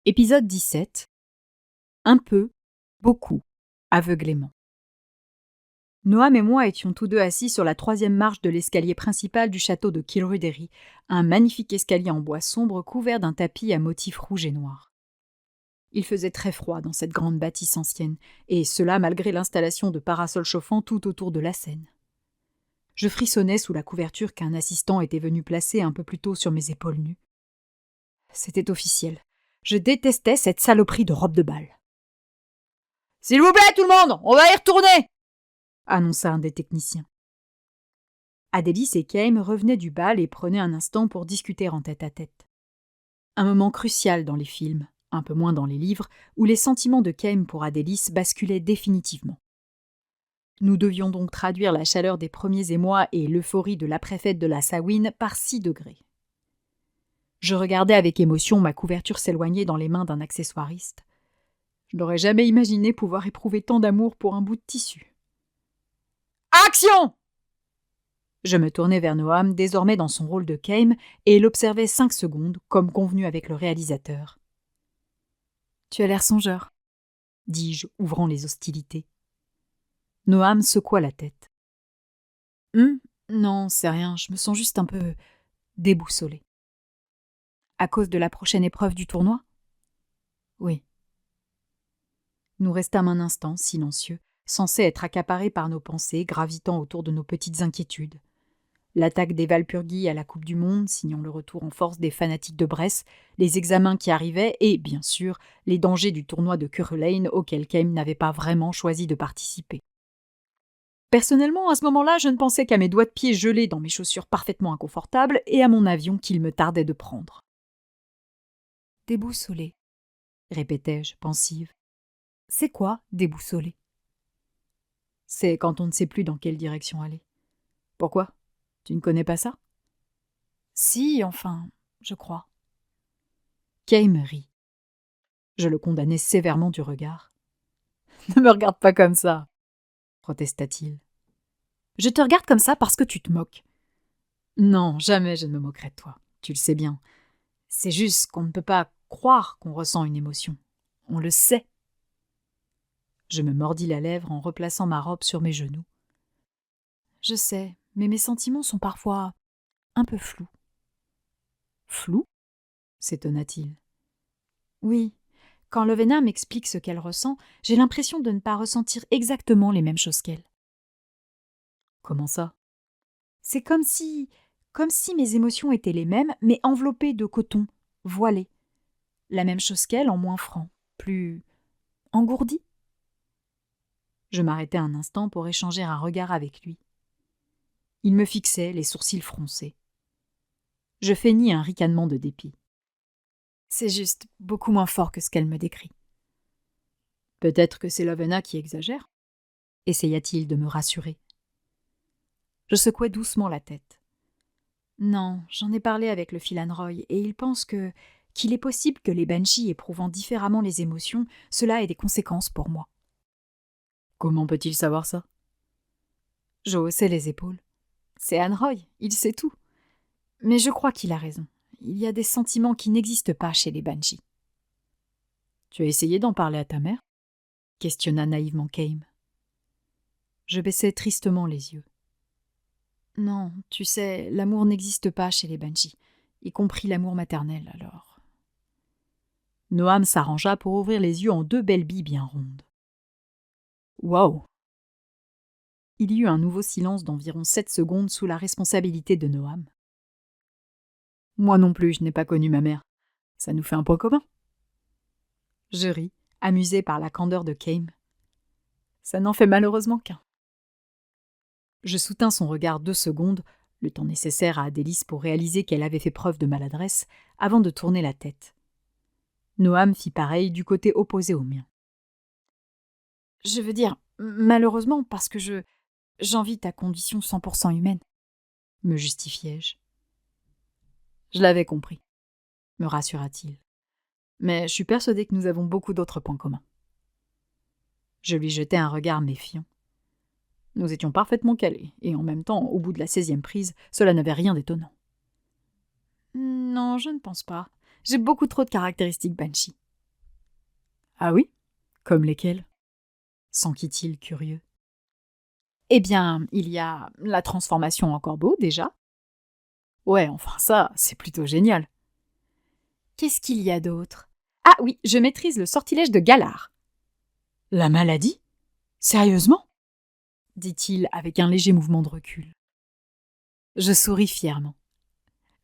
Épisode 17. Un peu, beaucoup, aveuglément. Noam et moi étions tous deux assis sur la 3e marche de l'escalier principal du château de Kilrudery, un magnifique escalier en bois sombre couvert d'un tapis à motifs rouges et noirs. Il faisait très froid dans cette grande bâtisse ancienne, et cela malgré l'installation de parasols chauffants tout autour de la scène. Je frissonnais sous la couverture qu'un assistant était venu placer un peu plus tôt sur mes épaules nues. C'était officiel. Je détestais cette saloperie de robe de bal. « S'il vous plaît, tout le monde, on va y retourner !» annonça un des techniciens. Adélis et Kame revenaient du bal et prenaient un instant pour discuter en tête-à-tête. Un moment crucial dans les films, un peu moins dans les livres, où les sentiments de Kame pour Adélis basculaient définitivement. Nous devions donc traduire la chaleur des premiers émois et l'euphorie de l'après-fête de la Samhain par 6 degrés. Je regardais avec émotion ma couverture s'éloigner dans les mains d'un accessoiriste. Je n'aurais jamais imaginé pouvoir éprouver tant d'amour pour un bout de tissu. « Action !» Je me tournai vers Noam, désormais dans son rôle de Kame, et l'observai 5 secondes, comme convenu avec le réalisateur. « Tu as l'air songeur, » dis-je, ouvrant les hostilités. Noam secoua la tête. « Non, c'est rien, je me sens juste un peu déboussolé. »« À cause de la prochaine épreuve du tournoi ?»« Oui. » Nous restâmes un instant, silencieux, censés être accaparés par nos pensées, gravitant autour de nos petites inquiétudes. L'attaque des Valpurgis à la Coupe du Monde, signant le retour en force des fanatiques de Brest, les examens qui arrivaient et, bien sûr, les dangers du tournoi de Currelane auquel Kame n'avait pas vraiment choisi de participer. Personnellement, à ce moment-là, je ne pensais qu'à mes doigts de pied gelés dans mes chaussures parfaitement inconfortables et à mon avion qu'il me tardait de prendre. « Déboussolé », répétai-je, pensive. « C'est quoi, déboussolé ?» « C'est quand on ne sait plus dans quelle direction aller. » « Pourquoi ? Tu ne connais pas ça ? » ?»« Si, enfin, je crois. » Kame rit. Je le condamnai sévèrement du regard. « Ne me regarde pas comme ça !» protesta-t-il. « Je te regarde comme ça parce que tu te moques. »« Non, jamais je ne me moquerai de toi, tu le sais bien. C'est juste qu'on ne peut pas croire qu'on ressent une émotion. On le sait. » Je me mordis la lèvre en replaçant ma robe sur mes genoux. « Je sais, mais mes sentiments sont parfois un peu flous. »« Flous ?» s'étonna-t-il. « Oui, quand Lovena m'explique ce qu'elle ressent, j'ai l'impression de ne pas ressentir exactement les mêmes choses qu'elle. »« Comment ça ? » ?»« C'est comme si mes émotions étaient les mêmes, mais enveloppées de coton, voilées. La même chose qu'elle en moins franc, plus engourdie. » Je m'arrêtai un instant pour échanger un regard avec lui. Il me fixait, les sourcils froncés. Je feignis un ricanement de dépit. C'est juste beaucoup moins fort que ce qu'elle me décrit. Peut-être que c'est Lovena qui exagère, essaya-t-il de me rassurer. Je secouai doucement la tête. Non, j'en ai parlé avec le Filanroy, et il pense qu'il est possible que les Banshees éprouvant différemment les émotions, cela ait des conséquences pour moi. Comment peut-il savoir ça ? Je haussai les épaules. C'est Anroy, il sait tout. Mais je crois qu'il a raison. Il y a des sentiments qui n'existent pas chez les Banshees. Tu as essayé d'en parler à ta mère ? Questionna naïvement Kame. Je baissai tristement les yeux. Non, tu sais, l'amour n'existe pas chez les Banshees, y compris l'amour maternel, alors. Noam s'arrangea pour ouvrir les yeux en 2 belles billes bien rondes. Waouh ! Il y eut un nouveau silence d'environ 7 secondes sous la responsabilité de Noam. Moi non plus, je n'ai pas connu ma mère. Ça nous fait un point commun. Je ris, amusé par la candeur de Kame. Ça n'en fait malheureusement qu'un. Je soutins son regard 2 secondes, le temps nécessaire à Adélis pour réaliser qu'elle avait fait preuve de maladresse, avant de tourner la tête. Noam fit pareil du côté opposé au mien. Je veux dire, malheureusement, parce que j'envie ta condition 100% humaine, me justifiai-je. Je l'avais compris, me rassura-t-il. Mais je suis persuadé que nous avons beaucoup d'autres points communs. Je lui jetai un regard méfiant. Nous étions parfaitement calés, et en même temps, au bout de la 16e prise, cela n'avait rien d'étonnant. Non, je ne pense pas. J'ai beaucoup trop de caractéristiques Banshee. Ah oui? Comme lesquels? S'enquit-il curieux. Eh bien, il y a la transformation en corbeau, déjà. Ouais, enfin ça, c'est plutôt génial. Qu'est-ce qu'il y a d'autre? Ah oui, je maîtrise le sortilège de Galard. La maladie? Sérieusement? Dit-il avec un léger mouvement de recul. Je souris fièrement.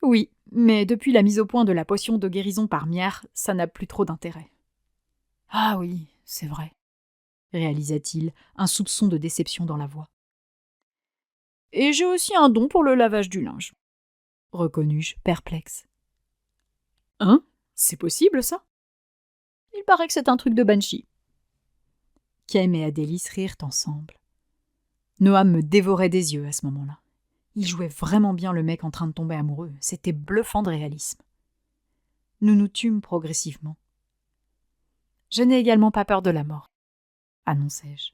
Oui, mais depuis la mise au point de la potion de guérison par Mière, ça n'a plus trop d'intérêt. Ah oui, c'est vrai, réalisa-t-il, un soupçon de déception dans la voix. Et j'ai aussi un don pour le lavage du linge, reconnus-je, perplexe. Hein? C'est possible, ça? Il paraît que c'est un truc de banshee. Kem et Adélis rirent ensemble. Noam me dévorait des yeux à ce moment-là. Il jouait vraiment bien le mec en train de tomber amoureux. C'était bluffant de réalisme. Nous nous tûmes progressivement. Je n'ai également pas peur de la mort, annonçai-je.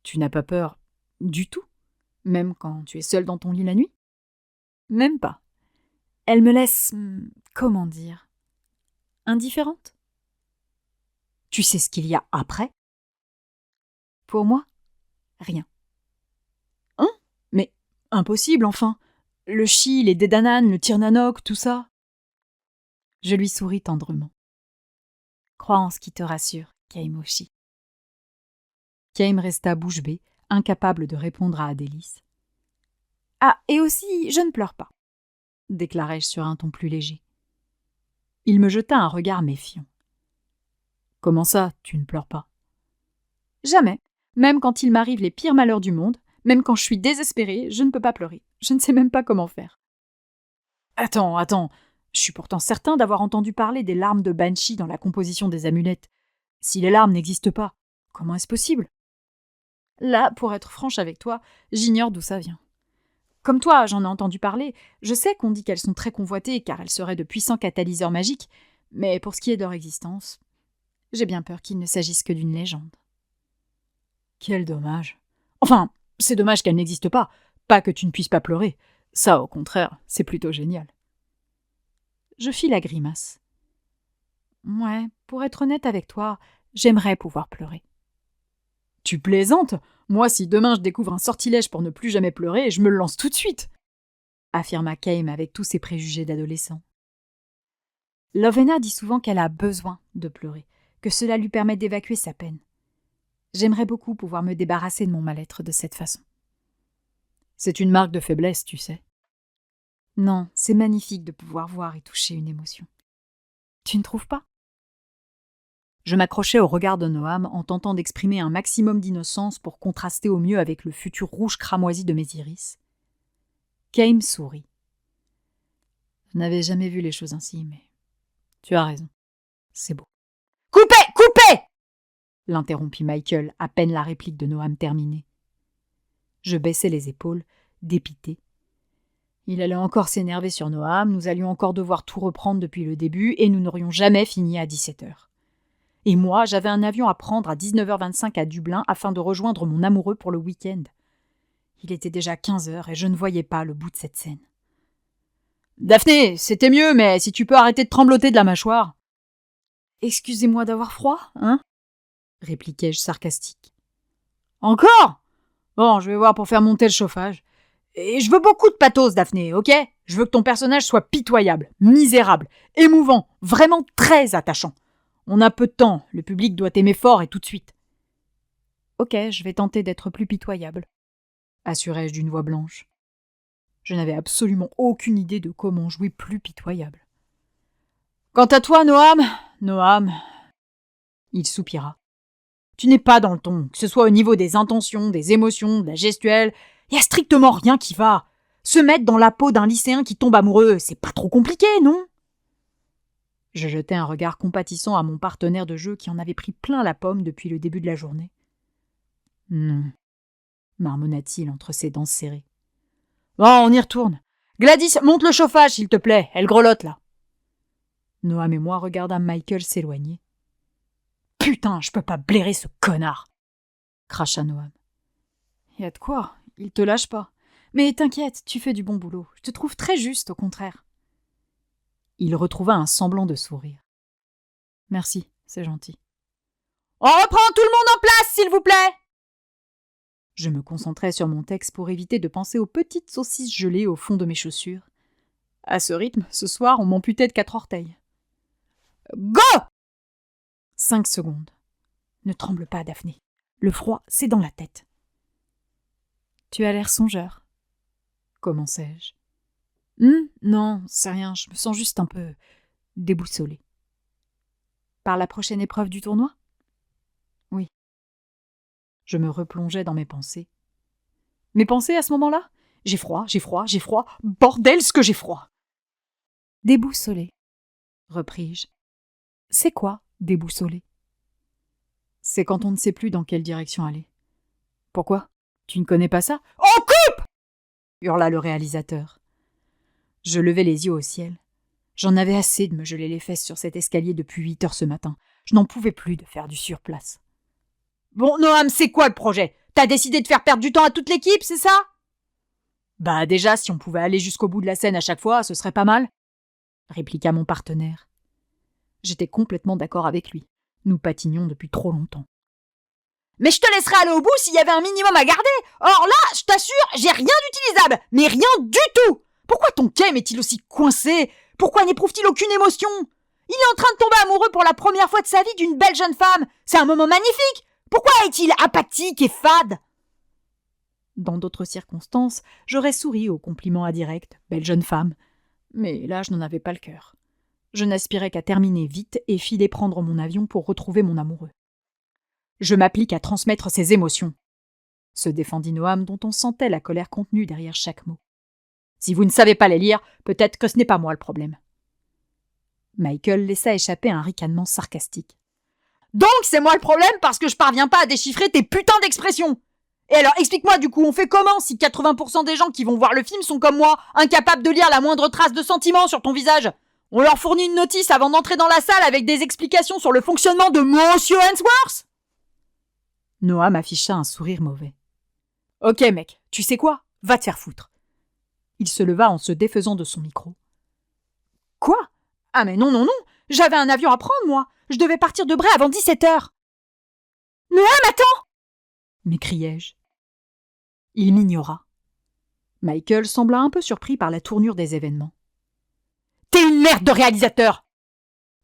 Tu n'as pas peur du tout, même quand tu es seule dans ton lit la nuit? Même pas. Elle me laisse, comment dire, indifférente. Tu sais ce qu'il y a après? Pour moi, rien. Hein? Mais impossible, enfin. Le chi, les dédananes, le tirnanoc, tout ça. Je lui souris tendrement. Crois en ce qui te rassure, Kaimoshi. Kaim resta bouche bée, incapable de répondre à Adélis. Ah, et aussi, je ne pleure pas, déclarai-je sur un ton plus léger. Il me jeta un regard méfiant. Comment ça, tu ne pleures pas? Jamais. Même quand il m'arrive les pires malheurs du monde, même quand je suis désespérée, je ne peux pas pleurer. Je ne sais même pas comment faire. Attends. Je suis pourtant certain d'avoir entendu parler des larmes de Banshee dans la composition des amulettes. Si les larmes n'existent pas, comment est-ce possible? Là, pour être franche avec toi, j'ignore d'où ça vient. Comme toi, j'en ai entendu parler. Je sais qu'on dit qu'elles sont très convoitées car elles seraient de puissants catalyseurs magiques, mais pour ce qui est de leur existence, j'ai bien peur qu'il ne s'agisse que d'une légende. Quel dommage. Enfin, c'est dommage qu'elle n'existe pas que tu ne puisses pas pleurer. Ça, au contraire, c'est plutôt génial. Je fis la grimace. Ouais, pour être honnête avec toi, j'aimerais pouvoir pleurer. Tu plaisantes? Moi, si demain je découvre un sortilège pour ne plus jamais pleurer, je me le lance tout de suite, affirma Kaim avec tous ses préjugés d'adolescent. Lovena dit souvent qu'elle a besoin de pleurer, que cela lui permet d'évacuer sa peine. J'aimerais beaucoup pouvoir me débarrasser de mon mal-être de cette façon. C'est une marque de faiblesse, tu sais. Non, c'est magnifique de pouvoir voir et toucher une émotion. Tu ne trouves pas? Je m'accrochais au regard de Noam en tentant d'exprimer un maximum d'innocence pour contraster au mieux avec le futur rouge cramoisi de mes iris. Kaim sourit. Je n'avais jamais vu les choses ainsi, mais tu as raison. C'est beau. Coupez! L'interrompit Michael, à peine la réplique de Noam terminée. Je baissai les épaules, dépité. Il allait encore s'énerver sur Noam, nous allions encore devoir tout reprendre depuis le début et nous n'aurions jamais fini à 17h. Et moi, j'avais un avion à prendre à 19h25 à Dublin afin de rejoindre mon amoureux pour le week-end. Il était déjà 15h et je ne voyais pas le bout de cette scène. Daphné, c'était mieux, mais si tu peux arrêter de trembloter de la mâchoire. Excusez-moi d'avoir froid, hein? Répliquai-je sarcastique. Encore? Bon, je vais voir pour faire monter le chauffage. Et je veux beaucoup de pathos, Daphné, ok? Je veux que ton personnage soit pitoyable, misérable, émouvant, vraiment très attachant. On a peu de temps, le public doit t'aimer fort et tout de suite. Ok, je vais tenter d'être plus pitoyable, assurai-je d'une voix blanche. Je n'avais absolument aucune idée de comment jouer plus pitoyable. Quant à toi, Noam, il soupira. Tu n'es pas dans le ton, que ce soit au niveau des intentions, des émotions, de la gestuelle, y a strictement rien qui va. Se mettre dans la peau d'un lycéen qui tombe amoureux, c'est pas trop compliqué, non? Je jetai un regard compatissant à mon partenaire de jeu qui en avait pris plein la pomme depuis le début de la journée. Non, marmonna-t-il entre ses dents serrées. Bon, on y retourne. Gladys, monte le chauffage, s'il te plaît, elle grelotte là. Noam et moi regardâmes Michael s'éloigner. Putain, je peux pas blairer ce connard, cracha Noam. Y a de quoi, il te lâche pas. Mais t'inquiète, tu fais du bon boulot. Je te trouve très juste, au contraire. Il retrouva un semblant de sourire. Merci, c'est gentil. On reprend tout le monde en place, s'il vous plaît !» Je me concentrais sur mon texte pour éviter de penser aux petites saucisses gelées au fond de mes chaussures. À ce rythme, ce soir, on m'amputait de 4 orteils. Go ! 5 secondes. Ne tremble pas, Daphné. Le froid, c'est dans la tête. Tu as l'air songeur. Commençai-je. Non, c'est rien, je me sens juste un peu déboussolée. Par la prochaine épreuve du tournoi ? Oui. Je me replongeais dans mes pensées. Mes pensées à ce moment-là ? J'ai froid. Bordel, ce que j'ai froid ! Déboussolée, repris-je. C'est quoi, déboussolée ? C'est quand on ne sait plus dans quelle direction aller. Pourquoi ? Tu ne connais pas ça ? On coupe ! Hurla le réalisateur. Je levai les yeux au ciel. J'en avais assez de me geler les fesses sur cet escalier depuis 8 heures ce matin. Je n'en pouvais plus de faire du surplace. Bon, Noam, c'est quoi le projet ? T'as décidé de faire perdre du temps à toute l'équipe, c'est ça ? Bah déjà, si on pouvait aller jusqu'au bout de la scène à chaque fois, ce serait pas mal, répliqua mon partenaire. J'étais complètement d'accord avec lui. Nous patinions depuis trop longtemps. Mais je te laisserais aller au bout s'il y avait un minimum à garder. Or là, je t'assure, j'ai rien d'utilisable. Mais rien du tout. Pourquoi ton Kem est-il aussi coincé ? Pourquoi n'éprouve-t-il aucune émotion ? Il est en train de tomber amoureux pour la première fois de sa vie d'une belle jeune femme. C'est un moment magnifique. Pourquoi est-il apathique et fade ? Dans d'autres circonstances, j'aurais souri au compliment indirect, belle jeune femme. Mais là, je n'en avais pas le cœur. Je n'aspirais qu'à terminer vite et filer prendre mon avion pour retrouver mon amoureux. Je m'applique à transmettre ses émotions, se défendit Noam, dont on sentait la colère contenue derrière chaque mot. Si vous ne savez pas les lire, peut-être que ce n'est pas moi le problème. Michael laissa échapper un ricanement sarcastique. Donc c'est moi le problème parce que je parviens pas à déchiffrer tes putains d'expressions. Et alors explique-moi du coup, on fait comment si 80% des gens qui vont voir le film sont comme moi, incapables de lire la moindre trace de sentiment sur ton visage ? On leur fournit une notice avant d'entrer dans la salle avec des explications sur le fonctionnement de Monsieur Hemsworth ? Noam afficha un sourire mauvais. « Ok mec, tu sais quoi ? Va te faire foutre. » Il se leva en se défaisant de son micro. « Quoi ? Ah mais non, j'avais un avion à prendre moi. Je devais partir de Bray avant 17h. »« Noam, attends !» m'écriai-je. Il m'ignora. Michael sembla un peu surpris par la tournure des événements. « T'es une merde de réalisateur !»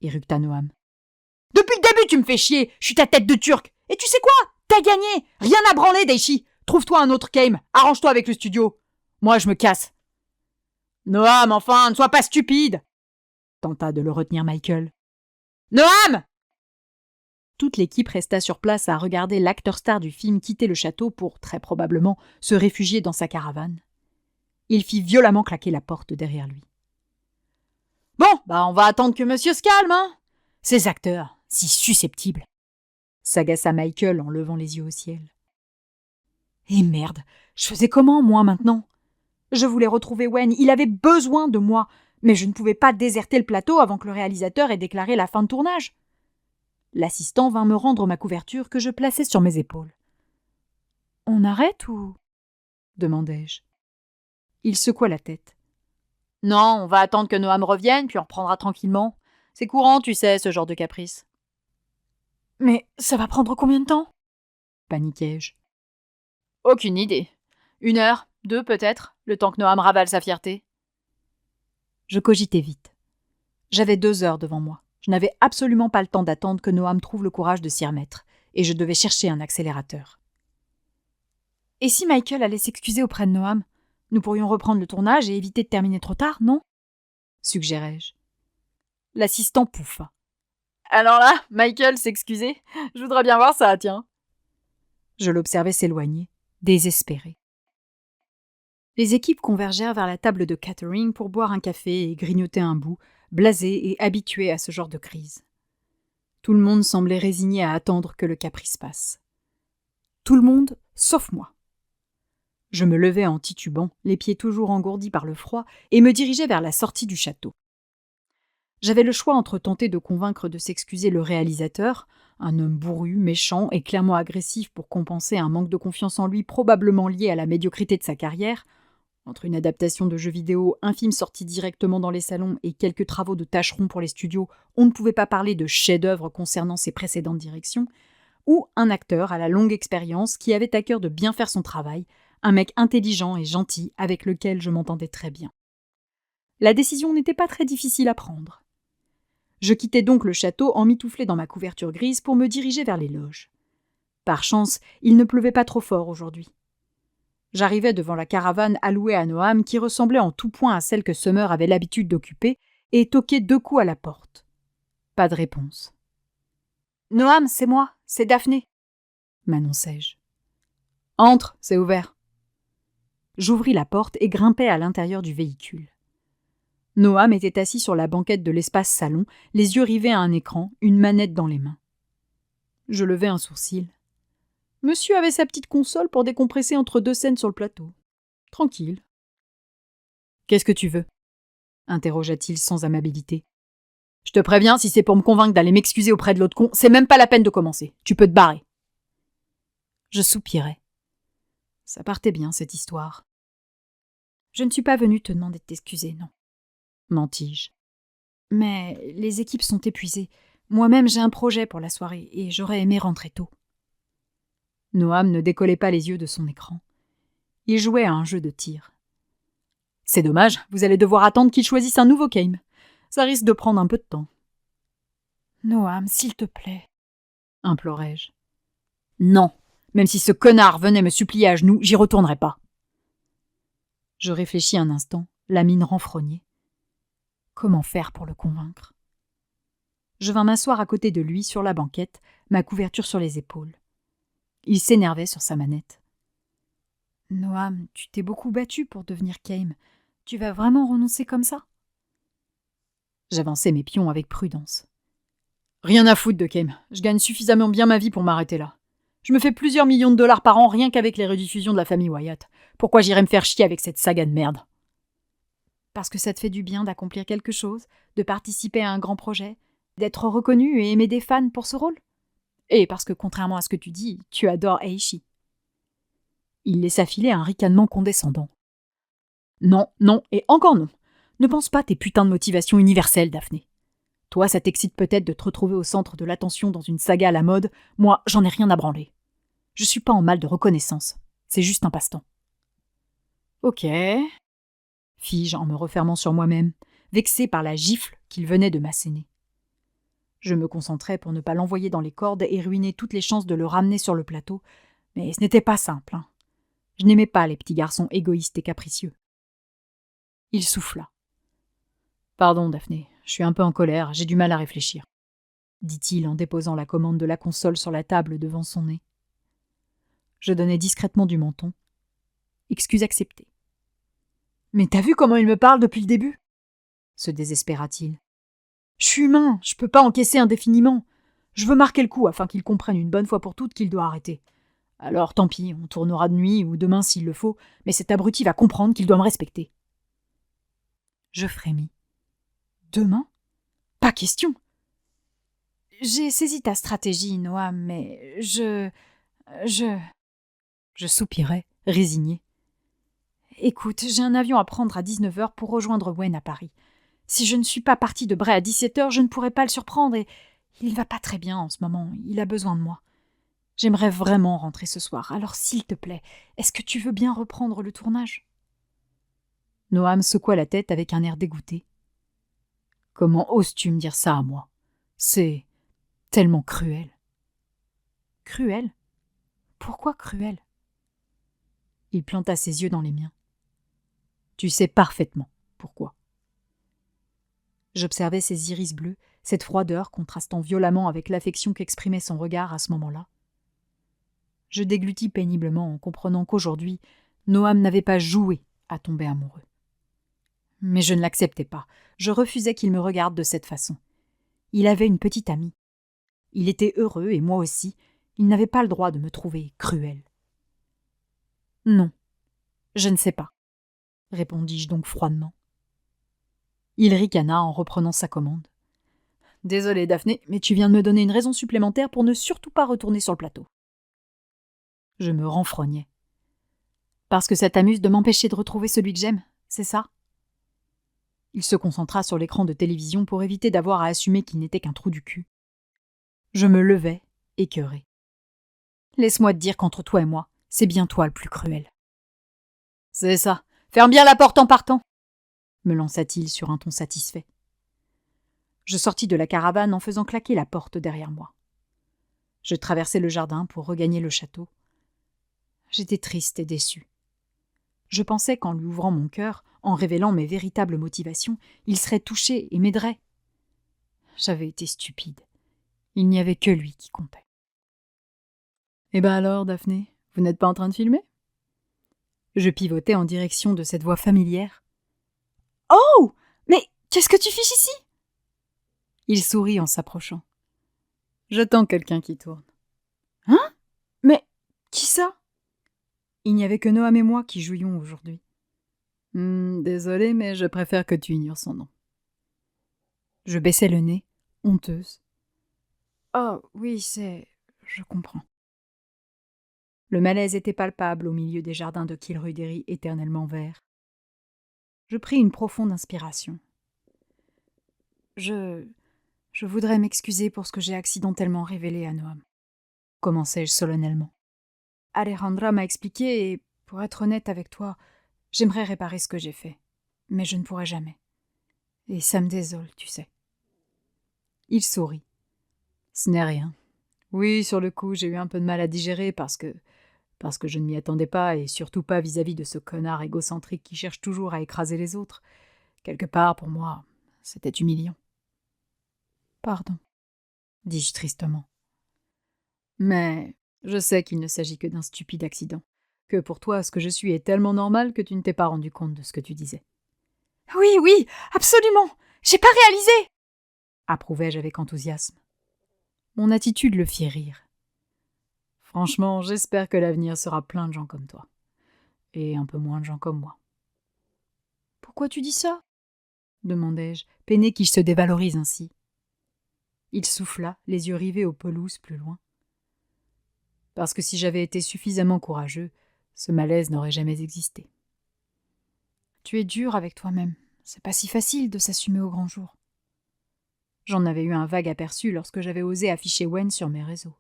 éructa Noam. « Depuis le début, tu me fais chier. Je suis ta tête de turc. Et tu sais quoi ? T'as gagné. Rien à branler, Daichi. Trouve-toi un autre game. Arrange-toi avec le studio. Moi, je me casse. »« Noam, enfin, ne sois pas stupide !» tenta de le retenir Michael. « Noam !» Toute l'équipe resta sur place à regarder l'acteur star du film quitter le château pour, très probablement, se réfugier dans sa caravane. Il fit violemment claquer la porte derrière lui. « Bon, on va attendre que monsieur se calme, hein ? Ces acteurs, si susceptibles !» s'agaça Michael en levant les yeux au ciel. Et merde, je faisais comment, moi, maintenant ? Je voulais retrouver Wen, il avait besoin de moi, mais je ne pouvais pas déserter le plateau avant que le réalisateur ait déclaré la fin de tournage. L'assistant vint me rendre ma couverture que je plaçai sur mes épaules. « On arrête ou ?» demandai-je. Il secoua la tête. « Non, on va attendre que Noam revienne, puis on reprendra tranquillement. C'est courant, tu sais, ce genre de caprice. »« Mais ça va prendre combien de temps ?» paniquai-je. « Aucune idée. 1 heure, 2 peut-être, le temps que Noam ravale sa fierté. » Je cogitais vite. J'avais 2 heures devant moi. Je n'avais absolument pas le temps d'attendre que Noam trouve le courage de s'y remettre, et je devais chercher un accélérateur. Et si Michael allait s'excuser auprès de Noam, nous pourrions reprendre le tournage et éviter de terminer trop tard, non ? Suggérai-je. L'assistant pouffa. Alors là, Michael s'excuser ? Je voudrais bien voir ça, tiens. Je l'observais s'éloigner, désespéré. Les équipes convergèrent vers la table de catering pour boire un café et grignoter un bout, blasés et habitués à ce genre de crise. Tout le monde semblait résigné à attendre que le caprice passe. Tout le monde, sauf moi. Je me levai en titubant, les pieds toujours engourdis par le froid, et me dirigeai vers la sortie du château. J'avais le choix entre tenter de convaincre de s'excuser le réalisateur, un homme bourru, méchant et clairement agressif pour compenser un manque de confiance en lui probablement lié à la médiocrité de sa carrière, entre une adaptation de jeux vidéo, un film sorti directement dans les salons et quelques travaux de tâcherons pour les studios, on ne pouvait pas parler de chef-d'œuvre concernant ses précédentes directions, ou un acteur à la longue expérience qui avait à cœur de bien faire son travail, un mec intelligent et gentil avec lequel je m'entendais très bien. La décision n'était pas très difficile à prendre. Je quittais donc le château emmitouflé dans ma couverture grise pour me diriger vers les loges. Par chance, il ne pleuvait pas trop fort aujourd'hui. J'arrivais devant la caravane allouée à Noam qui ressemblait en tout point à celle que Summer avait l'habitude d'occuper et toquai 2 coups à la porte. Pas de réponse. « Noam, c'est moi, c'est Daphné !» m'annonçai-je. « Entre, c'est ouvert. » J'ouvris la porte et grimpai à l'intérieur du véhicule. Noam était assis sur la banquette de l'espace salon, les yeux rivés à un écran, une manette dans les mains. Je levai un sourcil. Monsieur avait sa petite console pour décompresser entre 2 scènes sur le plateau. Tranquille. « Qu'est-ce que tu veux ?» interrogea-t-il sans amabilité. « Je te préviens, si c'est pour me convaincre d'aller m'excuser auprès de l'autre con, c'est même pas la peine de commencer. Tu peux te barrer. » Je soupirai. Ça partait bien, cette histoire. « Je ne suis pas venue te demander de t'excuser, non. » mentis-je. « Mais les équipes sont épuisées. Moi-même, j'ai un projet pour la soirée et j'aurais aimé rentrer tôt. » Noam ne décollait pas les yeux de son écran. Il jouait à un jeu de tir. « C'est dommage, vous allez devoir attendre qu'il choisisse un nouveau game. Ça risque de prendre un peu de temps. »« Noam, s'il te plaît, » implorai-je. « Non, même si ce connard venait me supplier à genoux, j'y retournerai pas. » Je réfléchis un instant, la mine renfrognée. Comment faire pour le convaincre ? Je vins m'asseoir à côté de lui sur la banquette, ma couverture sur les épaules. Il s'énervait sur sa manette. « Noam, tu t'es beaucoup battu pour devenir Kame. Tu vas vraiment renoncer comme ça ?» J'avançai mes pions avec prudence. « Rien à foutre de Kame. Je gagne suffisamment bien ma vie pour m'arrêter là. Je me fais plusieurs millions de dollars par an rien qu'avec les rediffusions de la famille Wyatt. Pourquoi j'irais me faire chier avec cette saga de merde ? » Parce que ça te fait du bien d'accomplir quelque chose, de participer à un grand projet, d'être reconnu et aimé des fans pour ce rôle ? Et parce que, contrairement à ce que tu dis, tu adores Aishi. Il laissa filer un ricanement condescendant. Non, non, et encore non. Ne pense pas tes putains de motivations universelles, Daphné. Toi, ça t'excite peut-être de te retrouver au centre de l'attention dans une saga à la mode. Moi, j'en ai rien à branler. Je suis pas en mal de reconnaissance. C'est juste un passe-temps. Ok, fis-je en me refermant sur moi-même, vexé par la gifle qu'il venait de m'asséner. Je me concentrais pour ne pas l'envoyer dans les cordes et ruiner toutes les chances de le ramener sur le plateau, mais ce n'était pas simple. Je n'aimais pas les petits garçons égoïstes et capricieux. Il souffla. « Pardon, Daphné, je suis un peu en colère, j'ai du mal à réfléchir, » dit-il en déposant la commande de la console sur la table devant son nez. Je donnai discrètement du menton. Excuse acceptée. « Mais t'as vu comment il me parle depuis le début ?» se désespéra-t-il. « Je suis humain, je peux pas encaisser indéfiniment. Je veux marquer le coup afin qu'il comprenne une bonne fois pour toutes qu'il doit arrêter. Alors tant pis, on tournera de nuit ou demain s'il le faut, mais cet abruti va comprendre qu'il doit me respecter. » Je frémis. « Demain ? Pas question. » J'ai saisi ta stratégie, Noam, mais je soupirai, résigné. Écoute, j'ai un avion à prendre à 19h pour rejoindre Wayne à Paris. Si je ne suis pas partie de Bray à 17h, je ne pourrai pas le surprendre et il va pas très bien en ce moment, il a besoin de moi. J'aimerais vraiment rentrer ce soir, alors s'il te plaît, est-ce que tu veux bien reprendre le tournage ? Noam secoua la tête avec un air dégoûté. Comment oses-tu me dire ça à moi ? C'est tellement cruel. Cruel ? Pourquoi cruel ? Il planta ses yeux dans les miens. Tu sais parfaitement pourquoi. J'observais ses iris bleus, cette froideur contrastant violemment avec l'affection qu'exprimait son regard à ce moment-là. Je déglutis péniblement en comprenant qu'aujourd'hui, Noam n'avait pas joué à tomber amoureux. Mais je ne l'acceptais pas. Je refusais qu'il me regarde de cette façon. Il avait une petite amie. Il était heureux, et moi aussi. Il n'avait pas le droit de me trouver cruelle. « Non, je ne sais pas, » répondis-je donc froidement. Il ricana en reprenant sa commande. « Désolé, Daphné, mais tu viens de me donner une raison supplémentaire pour ne surtout pas retourner sur le plateau. » Je me renfrognais. « Parce que ça t'amuse de m'empêcher de retrouver celui que j'aime, c'est ça ?» Il se concentra sur l'écran de télévision pour éviter d'avoir à assumer qu'il n'était qu'un trou du cul. Je me levai, écœuré. Laisse-moi te dire qu'entre toi et moi, c'est bien toi le plus cruel. C'est ça. Ferme bien la porte en partant, me lança-t-il sur un ton satisfait. Je sortis de la caravane en faisant claquer la porte derrière moi. Je traversai le jardin pour regagner le château. J'étais triste et déçue. Je pensais qu'en lui ouvrant mon cœur, en révélant mes véritables motivations, il serait touché et m'aiderait. J'avais été stupide. Il n'y avait que lui qui comptait. Eh ben alors, Daphné, vous n'êtes pas en train de filmer ? Je pivotais en direction de cette voix familière. Oh ! Mais qu'est-ce que tu fiches ici ? Il sourit en s'approchant. J'attends quelqu'un qui tourne. Hein ? Mais qui ça ? Il n'y avait que Noam et moi qui jouions aujourd'hui. Désolée, mais je préfère que tu ignores son nom. Je baissais le nez, honteuse. Oh, oui, je comprends. Le malaise était palpable au milieu des jardins de Kilrudery éternellement verts. Je pris une profonde inspiration. Je voudrais m'excuser pour ce que j'ai accidentellement révélé à Noam, commençai-je solennellement. Alejandra m'a expliqué et, pour être honnête avec toi, j'aimerais réparer ce que j'ai fait, mais je ne pourrai jamais. Et ça me désole, tu sais. Il sourit. Ce n'est rien. Oui, sur le coup, j'ai eu un peu de mal à digérer parce que je ne m'y attendais pas et surtout pas vis-à-vis de ce connard égocentrique qui cherche toujours à écraser les autres. Quelque part, pour moi, c'était humiliant. Pardon, dis-je tristement. Mais je sais qu'il ne s'agit que d'un stupide accident, que pour toi, ce que je suis est tellement normal que tu ne t'es pas rendu compte de ce que tu disais. Oui, absolument. J'ai pas réalisé, approuvai-je avec enthousiasme. Mon attitude le fit rire. Franchement, j'espère que l'avenir sera plein de gens comme toi. Et un peu moins de gens comme moi. Pourquoi tu dis ça ? Demandai-je, peiné qu'il se dévalorise ainsi. Il souffla, les yeux rivés aux pelouses plus loin. Parce que si j'avais été suffisamment courageux, ce malaise n'aurait jamais existé. Tu es dur avec toi-même. C'est pas si facile de s'assumer au grand jour. J'en avais eu un vague aperçu lorsque j'avais osé afficher Wen sur mes réseaux.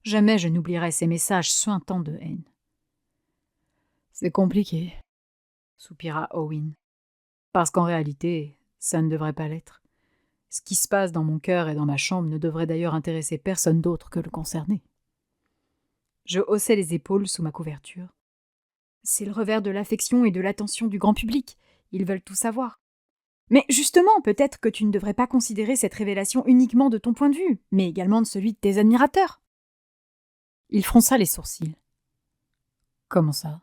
Jamais je n'oublierai ces messages suintants de haine. C'est compliqué, soupira Owen. Parce qu'en réalité, ça ne devrait pas l'être. Ce qui se passe dans mon cœur et dans ma chambre ne devrait d'ailleurs intéresser personne d'autre que le concerné. Je haussai les épaules sous ma couverture. C'est le revers de l'affection et de l'attention du grand public. Ils veulent tout savoir. Mais justement, peut-être que tu ne devrais pas considérer cette révélation uniquement de ton point de vue, mais également de celui de tes admirateurs. Il fronça les sourcils. Comment ça ?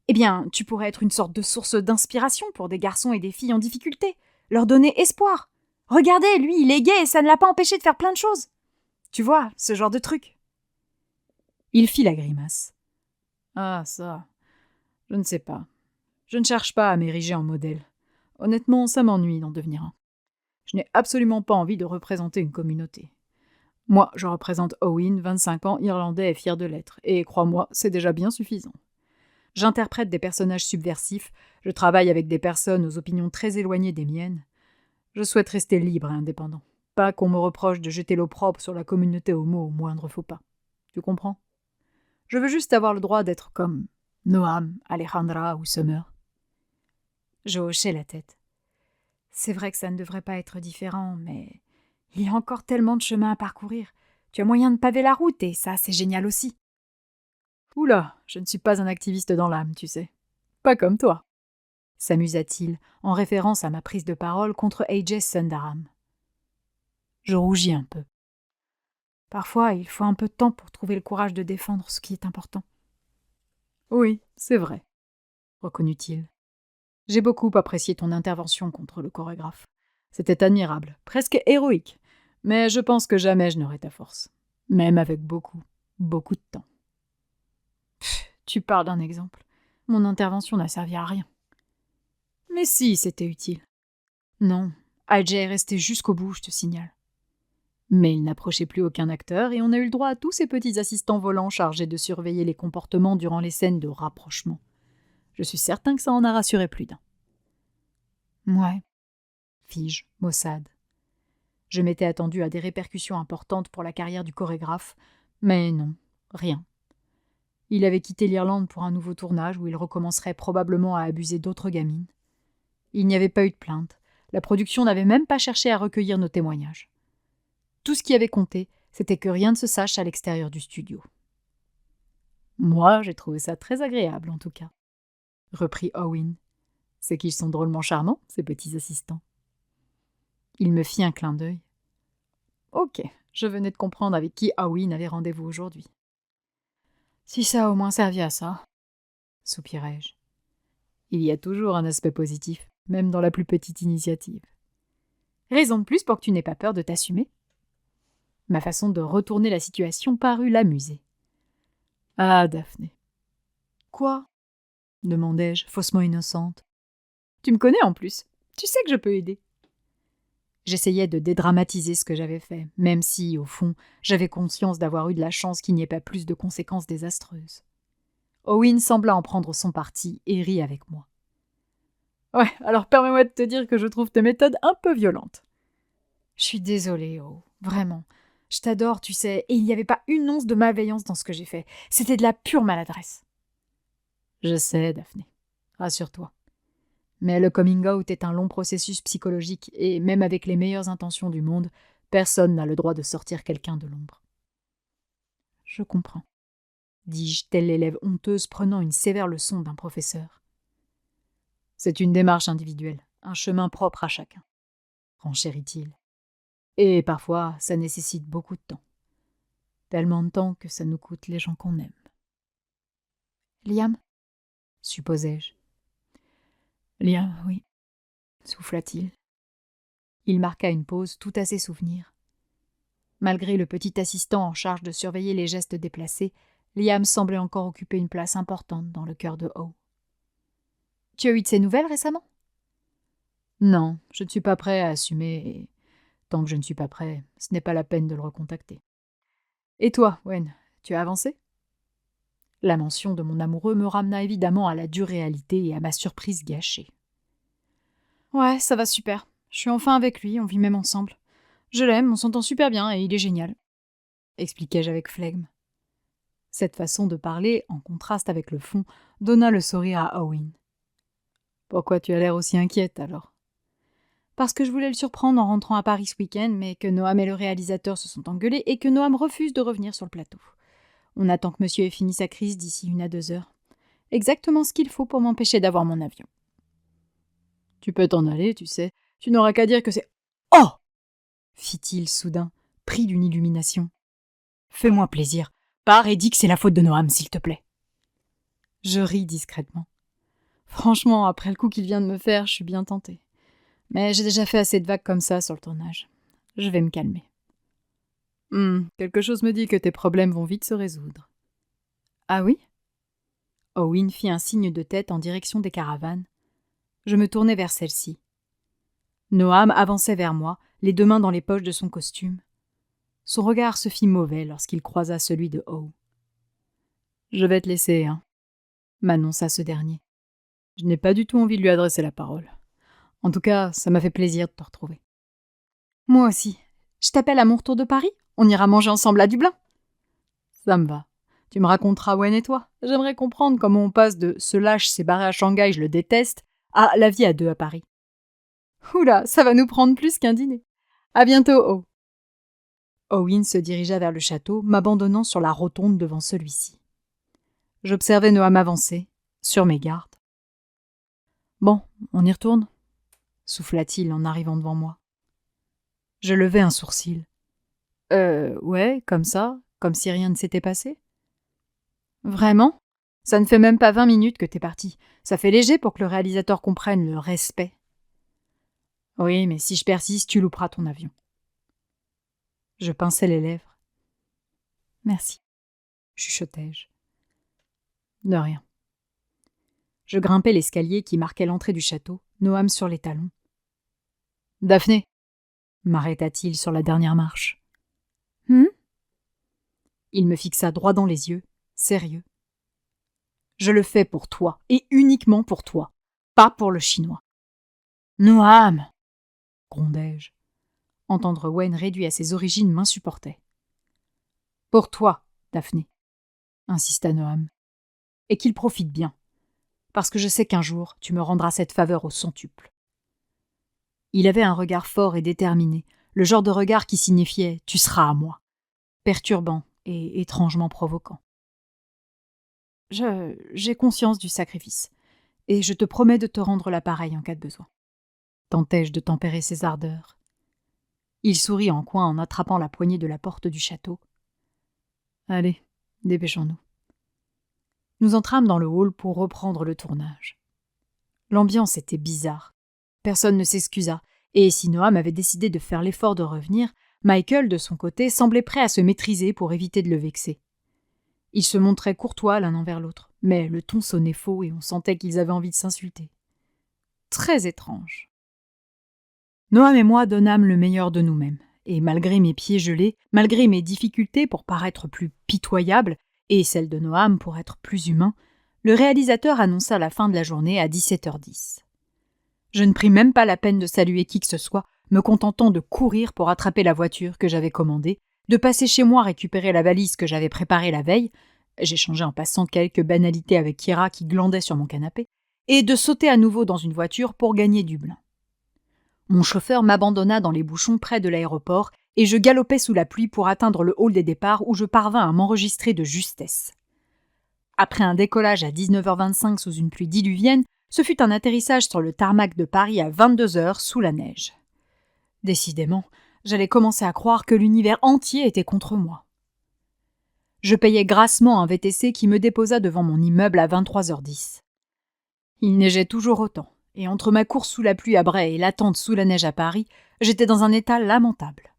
Eh bien, tu pourrais être une sorte de source d'inspiration pour des garçons et des filles en difficulté, leur donner espoir. Regardez, lui, il est gay et ça ne l'a pas empêché de faire plein de choses. Tu vois, ce genre de truc. Il fit la grimace. Ah, ça, je ne sais pas. Je ne cherche pas à m'ériger en modèle. Honnêtement, ça m'ennuie d'en devenir un. Je n'ai absolument pas envie de représenter une communauté. Moi, je représente Owen, 25 ans, irlandais et fier de l'être. Et crois-moi, c'est déjà bien suffisant. J'interprète des personnages subversifs, je travaille avec des personnes aux opinions très éloignées des miennes. Je souhaite rester libre et indépendant. Pas qu'on me reproche de jeter l'opprobre sur la communauté homo au moindre faux pas. Tu comprends ? Je veux juste avoir le droit d'être comme Noam, Alejandra ou Summer. Je hochai la tête. C'est vrai que ça ne devrait pas être différent, mais il y a encore tellement de chemin à parcourir. Tu as moyen de paver la route et ça, c'est génial aussi. Oula, je ne suis pas un activiste dans l'âme, tu sais. Pas comme toi, s'amusa-t-il, en référence à ma prise de parole contre AJ Sundaram. Je rougis un peu. Parfois, il faut un peu de temps pour trouver le courage de défendre ce qui est important. Oui, c'est vrai, reconnut-il. J'ai beaucoup apprécié ton intervention contre le chorégraphe. C'était admirable, presque héroïque, mais je pense que jamais je n'aurai ta force. Même avec beaucoup de temps. Tu parles d'un exemple. Mon intervention n'a servi à rien. Mais si, c'était utile. Non, AJ est resté jusqu'au bout, je te signale. Mais il n'approchait plus aucun acteur et on a eu le droit à tous ces petits assistants volants chargés de surveiller les comportements durant les scènes de rapprochement. Je suis certain que ça en a rassuré plus d'un. Ouais, fis-je, maussade. Je m'étais attendu à des répercussions importantes pour la carrière du chorégraphe, mais non, Rien. Il avait quitté l'Irlande pour un nouveau tournage où il recommencerait probablement à abuser d'autres gamines. Il n'y avait pas eu de plainte. La production n'avait même pas cherché à recueillir nos témoignages. Tout ce qui avait compté, c'était que rien ne se sache à l'extérieur du studio. Moi, j'ai trouvé ça très agréable, en tout cas, reprit Owen. C'est qu'ils sont drôlement charmants, ces petits assistants. Il me fit un clin d'œil. Ok, je venais de comprendre avec qui Owen avait rendez-vous aujourd'hui. Si ça a au moins servi à ça, soupirai-je. Il y a toujours un aspect positif, même dans la plus petite initiative. Raison de plus pour que tu n'aies pas peur de t'assumer. Ma façon de retourner la situation parut l'amuser. Ah, Daphné. Quoi ? Demandai-je, faussement innocente. Tu me connais en plus. Tu sais que je peux aider. J'essayais de dédramatiser ce que j'avais fait, même si, au fond, j'avais conscience d'avoir eu de la chance qu'il n'y ait pas plus de conséquences désastreuses. Owen sembla en prendre son parti et rit avec moi. Ouais, alors permets-moi de te dire que je trouve tes méthodes un peu violentes. Je suis désolée, vraiment. Je t'adore, tu sais, et il n'y avait pas une once de malveillance dans ce que j'ai fait. C'était de la pure maladresse. Je sais, Daphné. Rassure-toi. Mais le coming out est un long processus psychologique, et même avec les meilleures intentions du monde, personne n'a le droit de sortir quelqu'un de l'ombre. Je comprends, dis-je, telle l'élève honteuse prenant une sévère leçon d'un professeur. C'est une démarche individuelle, un chemin propre à chacun, renchérit-il. Et parfois, ça nécessite beaucoup de temps. Tellement de temps que ça nous coûte les gens qu'on aime. Liam, supposai-je. Liam, oui, souffla-t-il. Il marqua une pause tout à ses souvenirs. Malgré le petit assistant en charge de surveiller les gestes déplacés, Liam semblait encore occuper une place importante dans le cœur de O. Tu as eu de ses nouvelles récemment ? Non, je ne suis pas prêt à assumer, et tant que je ne suis pas prêt, ce n'est pas la peine de le recontacter. Et toi, Wen, tu as avancé ? La mention de mon amoureux me ramena évidemment à la dure réalité et à ma surprise gâchée. Ouais, ça va super. Je suis enfin avec lui, on vit même ensemble. Je l'aime, on s'entend super bien et il est génial, expliquai-je avec flegme. Cette façon de parler, en contraste avec le fond, donna le sourire à Owen. Pourquoi tu as l'air aussi inquiète alors ? Parce que je voulais le surprendre en rentrant à Paris ce week-end, mais que Noam et le réalisateur se sont engueulés et que Noam refuse de revenir sur le plateau. On attend que monsieur ait fini sa crise d'ici 1 à 2 heures. Exactement ce qu'il faut pour m'empêcher d'avoir mon avion. Tu peux t'en aller, tu sais. Tu n'auras qu'à dire que c'est... Oh ! Fit-il soudain, pris d'une illumination. Fais-moi plaisir. Pars et dis que c'est la faute de Noam, s'il te plaît. Je ris discrètement. Franchement, après le coup qu'il vient de me faire, je suis bien tentée. Mais j'ai déjà fait assez de vagues comme ça sur le tournage. Je vais me calmer. Quelque chose me dit que tes problèmes vont vite se résoudre. Ah oui ? Owen fit un signe de tête en direction des caravanes. Je me tournai vers celle-ci. Noam avançait vers moi, les 2 mains dans les poches de son costume. Son regard se fit mauvais lorsqu'il croisa celui de O. « Je vais te laisser, m'annonça ce dernier. Je n'ai pas du tout envie de lui adresser la parole. En tout cas, ça m'a fait plaisir de te retrouver. Moi aussi. Je t'appelle à mon retour de Paris. On ira manger ensemble à Dublin. Ça me va. Tu me raconteras Wen et toi. J'aimerais comprendre comment on passe de « ce lâche s'est barré à Shanghai, je le déteste » à « la vie à 2 à Paris ». Oula, ça va nous prendre plus qu'un dîner. À bientôt, O. Owen se dirigea vers le château, m'abandonnant sur la rotonde devant celui-ci. J'observais Noam avancer, sur mes gardes. Bon, on y retourne, souffla-t-il en arrivant devant moi. Je levai un sourcil. Ouais, comme ça, comme si rien ne s'était passé. Vraiment ? Ça ne fait même pas 20 minutes que t'es parti. Ça fait léger pour que le réalisateur comprenne le respect. Oui, mais si je persiste, tu louperas ton avion. Je pinçai les lèvres. Merci, chuchotai-je. De rien. Je grimpai l'escalier qui marquait l'entrée du château, Noam sur les talons. Daphné, m'arrêta-t-il sur la dernière marche. Il me fixa droit dans les yeux, sérieux. Je le fais pour toi, et uniquement pour toi, pas pour le Chinois. Noam, grondai-je. Entendre Wen réduit à ses origines m'insupportait. Pour toi, Daphné, insista Noam. Et qu'il profite bien, parce que je sais qu'un jour, tu me rendras cette faveur au centuple. Il avait un regard fort et déterminé, le genre de regard qui signifiait « tu seras à moi », perturbant et étrangement provoquant. J'ai conscience du sacrifice, et je te promets de te rendre l'appareil en cas de besoin. Tentai-je de tempérer ses ardeurs. Il sourit en coin en attrapant la poignée de la porte du château. Allez, dépêchons-nous. Nous entrâmes dans le hall pour reprendre le tournage. L'ambiance était bizarre. Personne ne s'excusa, et si Noam avait décidé de faire l'effort de revenir, Michael, de son côté, semblait prêt à se maîtriser pour éviter de le vexer. Ils se montraient courtois l'un envers l'autre, mais le ton sonnait faux et on sentait qu'ils avaient envie de s'insulter. Très étrange. Noam et moi donnâmes le meilleur de nous-mêmes, et malgré mes pieds gelés, malgré mes difficultés pour paraître plus pitoyable, et celles de Noam pour être plus humain, le réalisateur annonça la fin de la journée à 17h10. Je ne pris même pas la peine de saluer qui que ce soit, me contentant de courir pour attraper la voiture que j'avais commandée, de passer chez moi récupérer la valise que j'avais préparée la veille, j'échangeais en passant quelques banalités avec Kira qui glandait sur mon canapé, et de sauter à nouveau dans une voiture pour gagner Dublin. Mon chauffeur m'abandonna dans les bouchons près de l'aéroport et je galopais sous la pluie pour atteindre le hall des départs où je parvins à m'enregistrer de justesse. Après un décollage à 19h25 sous une pluie diluvienne, ce fut un atterrissage sur le tarmac de Paris à 22h sous la neige. Décidément, j'allais commencer à croire que l'univers entier était contre moi. Je payai grassement un VTC qui me déposa devant mon immeuble à 23h10. Il neigeait toujours autant, et entre ma course sous la pluie à Bray et l'attente sous la neige à Paris, j'étais dans un état lamentable.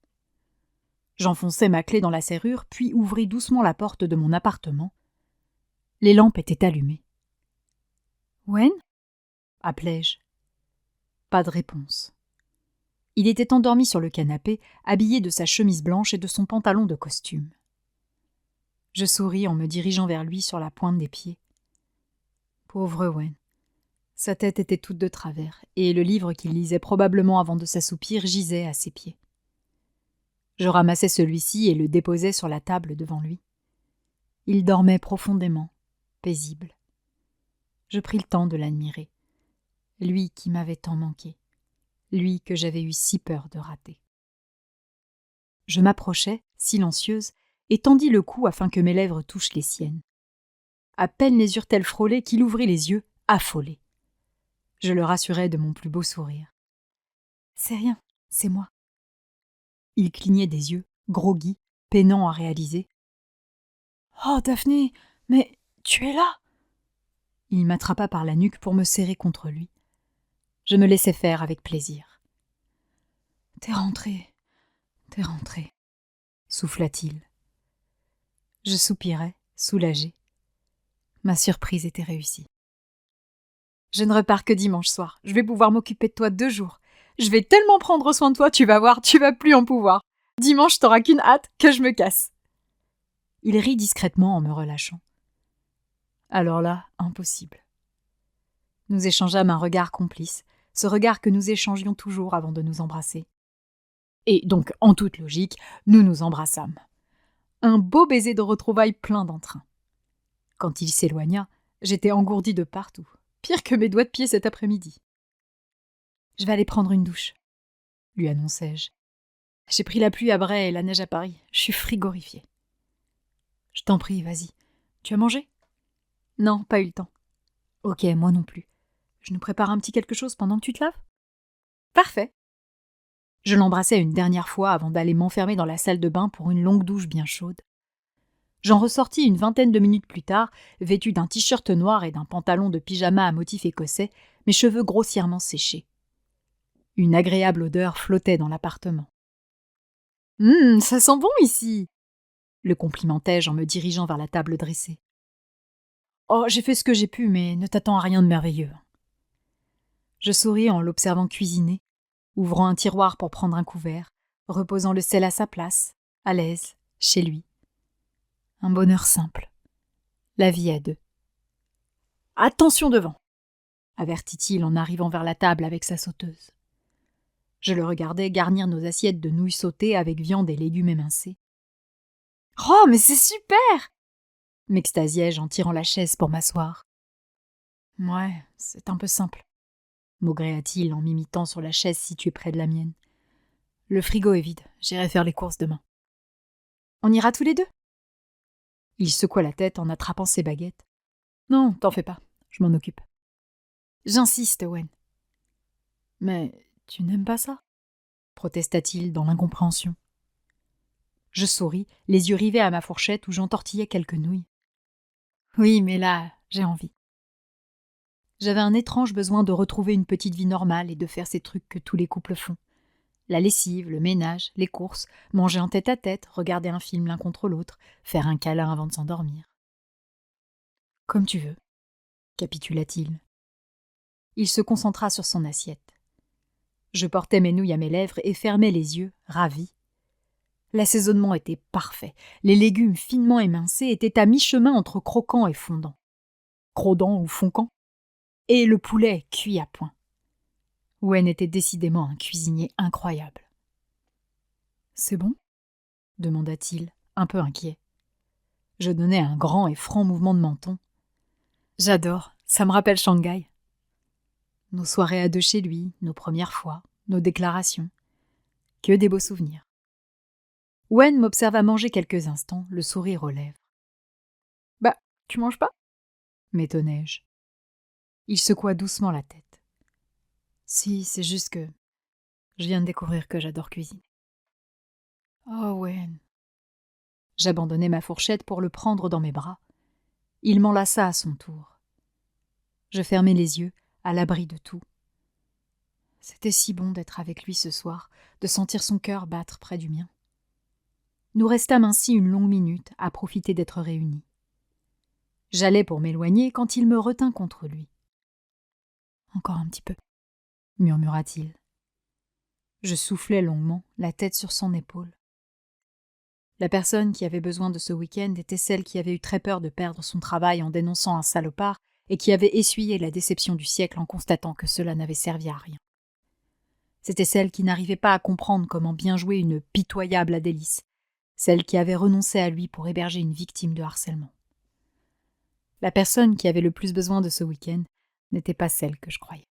J'enfonçai ma clé dans la serrure, puis ouvris doucement la porte de mon appartement. Les lampes étaient allumées. « Wen » appelai-je. Pas de réponse. Il était endormi sur le canapé, habillé de sa chemise blanche et de son pantalon de costume. Je souris en me dirigeant vers lui sur la pointe des pieds. Pauvre Wen. Sa tête était toute de travers, et le livre qu'il lisait probablement avant de s'assoupir gisait à ses pieds. Je ramassai celui-ci et le déposai sur la table devant lui. Il dormait profondément, paisible. Je pris le temps de l'admirer. Lui qui m'avait tant manqué. Lui que j'avais eu si peur de rater. Je m'approchai, silencieuse, et tendis le cou afin que mes lèvres touchent les siennes. À peine les eurent-elles frôlées qu'il ouvrit les yeux, affolé. Je le rassurai de mon plus beau sourire. « C'est rien, c'est moi. » Il clignait des yeux, groggy, peinant à réaliser. « Oh, Daphné, mais tu es là !» Il m'attrapa par la nuque pour me serrer contre lui. Je me laissai faire avec plaisir. « T'es rentré, souffla-t-il. Je soupirai, soulagée. Ma surprise était réussie. « Je ne repars que dimanche soir. Je vais pouvoir m'occuper de toi 2 jours. Je vais tellement prendre soin de toi, tu vas voir, tu vas plus en pouvoir. Dimanche, t'auras qu'une hâte, que je me casse. » Il rit discrètement en me relâchant. Alors là, impossible. Nous échangeâmes un regard complice, ce regard que nous échangions toujours avant de nous embrasser. Et donc, en toute logique, nous nous embrassâmes. Un beau baiser de retrouvailles plein d'entrain. Quand il s'éloigna, j'étais engourdie de partout, pire que mes doigts de pied cet après-midi. « Je vais aller prendre une douche », lui annonçai-je. « J'ai pris la pluie à Bray et la neige à Paris, je suis frigorifiée. »« Je t'en prie, vas-y. Tu as mangé ?»« Non, pas eu le temps. »« Ok, moi non plus. Je nous prépare un petit quelque chose pendant que tu te laves ?»« Parfait. » Je l'embrassai une dernière fois avant d'aller m'enfermer dans la salle de bain pour une longue douche bien chaude. J'en ressortis une vingtaine de minutes plus tard, vêtue d'un t-shirt noir et d'un pantalon de pyjama à motif écossais, mes cheveux grossièrement séchés. Une agréable odeur flottait dans l'appartement. « Ça sent bon ici !» le complimentai-je en me dirigeant vers la table dressée. « Oh, j'ai fait ce que j'ai pu, mais ne t'attends à rien de merveilleux. » Je souris en l'observant cuisiner, ouvrant un tiroir pour prendre un couvert, reposant le sel à sa place, à l'aise, chez lui. Un bonheur simple. La vie à 2. « Attention devant !» avertit-il en arrivant vers la table avec sa sauteuse. Je le regardais garnir nos assiettes de nouilles sautées avec viande et légumes émincés. « Oh, mais c'est super !» m'extasiai-je en tirant la chaise pour m'asseoir. Ouais, c'est un peu simple, maugréa-t-il en m'imitant sur la chaise située près de la mienne. Le frigo est vide, j'irai faire les courses demain. On ira tous les deux? Il secoua la tête en attrapant ses baguettes. Non, t'en fais pas, je m'en occupe. J'insiste, Owen. Mais tu n'aimes pas ça? Protesta-t-il dans l'incompréhension. Je souris, les yeux rivés à ma fourchette où j'entortillais quelques nouilles. Oui, mais là, j'ai envie. J'avais un étrange besoin de retrouver une petite vie normale et de faire ces trucs que tous les couples font. La lessive, le ménage, les courses, manger en tête-à-tête, regarder un film l'un contre l'autre, faire un câlin avant de s'endormir. Comme tu veux, capitula-t-il. Il se concentra sur son assiette. Je portais mes nouilles à mes lèvres et fermais les yeux, ravi. L'assaisonnement était parfait. Les légumes finement émincés étaient à mi-chemin entre croquant et fondant. Crodant ou fonquant. Et le poulet cuit à point. Owen était décidément un cuisinier incroyable. « C'est bon ?» demanda-t-il, un peu inquiet. Je donnai un grand et franc mouvement de menton. « J'adore, ça me rappelle Shanghai. » Nos soirées à deux chez lui, nos premières fois, nos déclarations. Que des beaux souvenirs. Owen m'observa manger quelques instants, le sourire aux lèvres. « Bah, tu manges pas ?» m'étonnai-je. Il secoua doucement la tête. « Si, c'est juste que je viens de découvrir que j'adore cuisiner. » Oh, Owen. J'abandonnai ma fourchette pour le prendre dans mes bras. Il m'enlaça à son tour. Je fermai les yeux, à l'abri de tout. C'était si bon d'être avec lui ce soir, de sentir son cœur battre près du mien. Nous restâmes ainsi une longue minute à profiter d'être réunis. J'allais pour m'éloigner quand il me retint contre lui. « Encore un petit peu, » murmura-t-il. Je soufflai longuement, la tête sur son épaule. La personne qui avait besoin de ce week-end était celle qui avait eu très peur de perdre son travail en dénonçant un salopard et qui avait essuyé la déception du siècle en constatant que cela n'avait servi à rien. C'était celle qui n'arrivait pas à comprendre comment bien jouer une pitoyable Adélice, celle qui avait renoncé à lui pour héberger une victime de harcèlement. La personne qui avait le plus besoin de ce week-end n'était pas celle que je croyais.